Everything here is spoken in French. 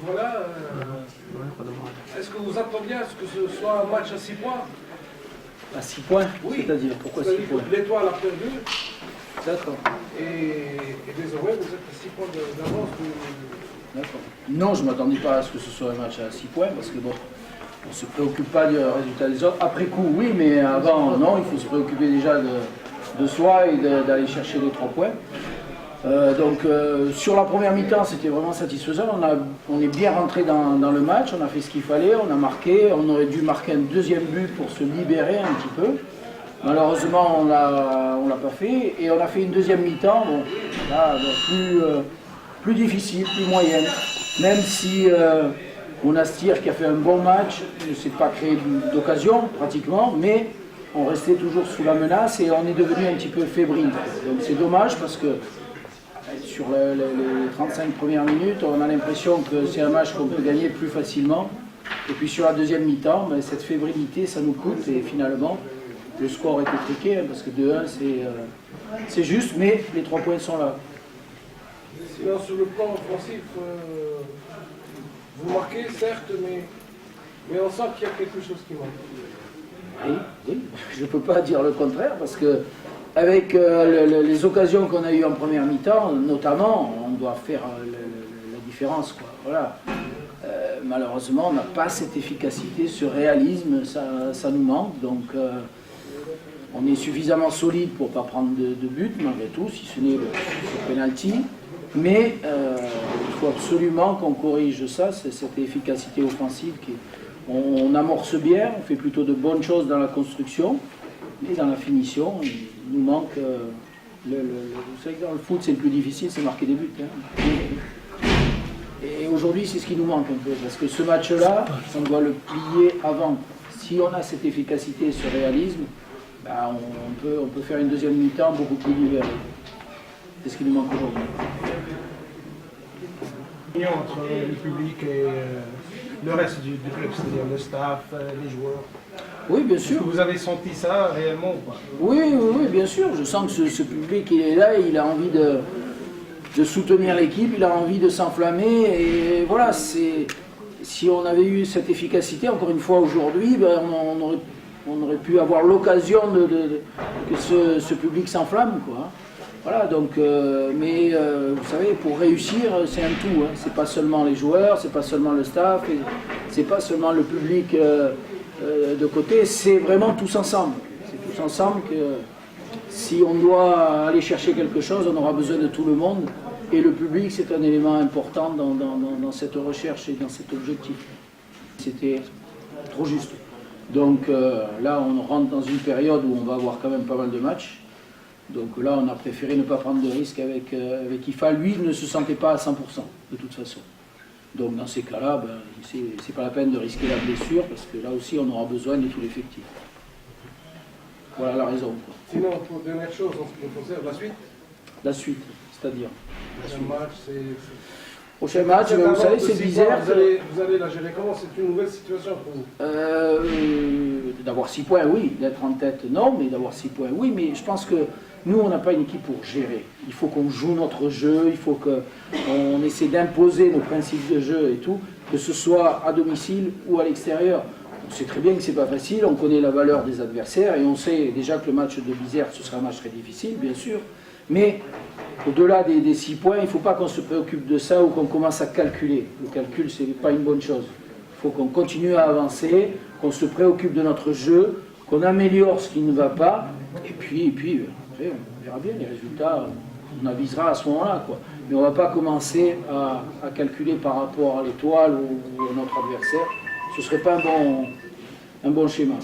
Voilà. Est-ce que vous attendiez à ce que ce soit un match à 6 points? À 6 points? Oui. C'est-à-dire, pourquoi 6 points? L'Étoile a perdu. D'accord. Et désormais, vous êtes à 6 points d'avance. D'accord. Non, je ne m'attendais pas à ce que ce soit un match à 6 points, parce que bon, on ne se préoccupe pas du résultat des autres. Après coup, oui, mais avant, non, il faut se préoccuper déjà de soi et d'aller chercher les 3 points. Sur la première mi-temps, c'était vraiment satisfaisant. On est bien rentré dans le match, on a fait ce qu'il fallait, on a marqué. On aurait dû marquer un deuxième but pour se libérer un petit peu. Malheureusement, on l'a pas fait. Et on a fait une deuxième mi-temps, bon, là, plus difficile, plus moyenne. Même si Monastir, qui a fait un bon match, ne s'est pas créé d'occasion pratiquement, mais on restait toujours sous la menace et on est devenu un petit peu fébrile. Donc c'est dommage parce que sur les 35 premières minutes, on a l'impression que c'est un match qu'on peut gagner plus facilement. Et puis sur la deuxième mi-temps, ben, cette fébrilité, ça nous coûte. Et finalement, le score était truqué, hein, parce que 2-1, c'est juste, mais les 3 points sont là. Sinon, sur le plan offensif, vous marquez, certes, mais on sent qu'il y a quelque chose qui manque. Oui, je ne peux pas dire le contraire, parce que avec les occasions qu'on a eues en première mi-temps, notamment, on doit faire la différence, quoi. Voilà. Malheureusement, on n'a pas cette efficacité, ce réalisme, ça nous manque. Donc, on est suffisamment solide pour ne pas prendre de but, malgré tout, si ce n'est le penalty. Mais il faut absolument qu'on corrige ça, c'est cette efficacité offensive. On amorce bien, on fait plutôt de bonnes choses dans la construction, mais dans la finition, il nous manque... vous savez que dans le foot, c'est le plus difficile, c'est marquer des buts. Hein. Et aujourd'hui, c'est ce qui nous manque un peu, parce que ce match-là, on doit le plier avant. Si on a cette efficacité et ce réalisme, ben on peut faire une deuxième mi-temps beaucoup plus libérée. C'est ce qui nous manque aujourd'hui. Entre le public et le reste du club, c'est-à-dire le staff, les joueurs. Oui, bien sûr. Est-ce que vous avez senti ça réellement ou pas? Oui, bien sûr. Je sens que ce public, il est là, il a envie de soutenir l'équipe, il a envie de s'enflammer. Et voilà, si on avait eu cette efficacité, encore une fois aujourd'hui, ben, on aurait pu avoir l'occasion que ce public s'enflamme, quoi. Voilà, donc, vous savez, pour réussir, c'est un tout. Hein. C'est pas seulement les joueurs, c'est pas seulement le staff, c'est pas seulement le public de côté, c'est vraiment tous ensemble. C'est tous ensemble que si on doit aller chercher quelque chose, on aura besoin de tout le monde. Et le public, c'est un élément important dans cette recherche et dans cet objectif. C'était trop juste. Donc là, on rentre dans une période où on va avoir quand même pas mal de matchs. Donc là, on a préféré ne pas prendre de risque avec IFA. Lui, il ne se sentait pas à 100%, de toute façon. Donc dans ces cas-là, ben, c'est pas la peine de risquer la blessure, parce que là aussi, on aura besoin de tout l'effectif. Voilà la raison, quoi. Sinon, pour dernière chose, en ce qui concerne la suite. La suite, c'est-à-dire Le match, c'est... Prochain match, vous savez, c'est bizarre. Vous allez la gérer comment? C'est une nouvelle situation pour vous? D'avoir 6 points, oui. D'être en tête, non, mais d'avoir 6 points, oui. Mais je pense que nous, on n'a pas une équipe pour gérer. Il faut qu'on joue notre jeu, il faut qu'on essaie d'imposer nos principes de jeu et tout, que ce soit à domicile ou à l'extérieur. On sait très bien que c'est pas facile, on connaît la valeur des adversaires et on sait déjà que le match de Bizerte, ce sera un match très difficile, bien sûr. Mais au-delà des 6 points, il ne faut pas qu'on se préoccupe de ça ou qu'on commence à calculer. Le calcul, ce n'est pas une bonne chose. Il faut qu'on continue à avancer, qu'on se préoccupe de notre jeu, qu'on améliore ce qui ne va pas, et puis après, on verra bien les résultats, on avisera à ce moment-là, quoi. Mais on ne va pas commencer à calculer par rapport à l'Étoile ou à notre adversaire. Ce ne serait pas un bon schéma.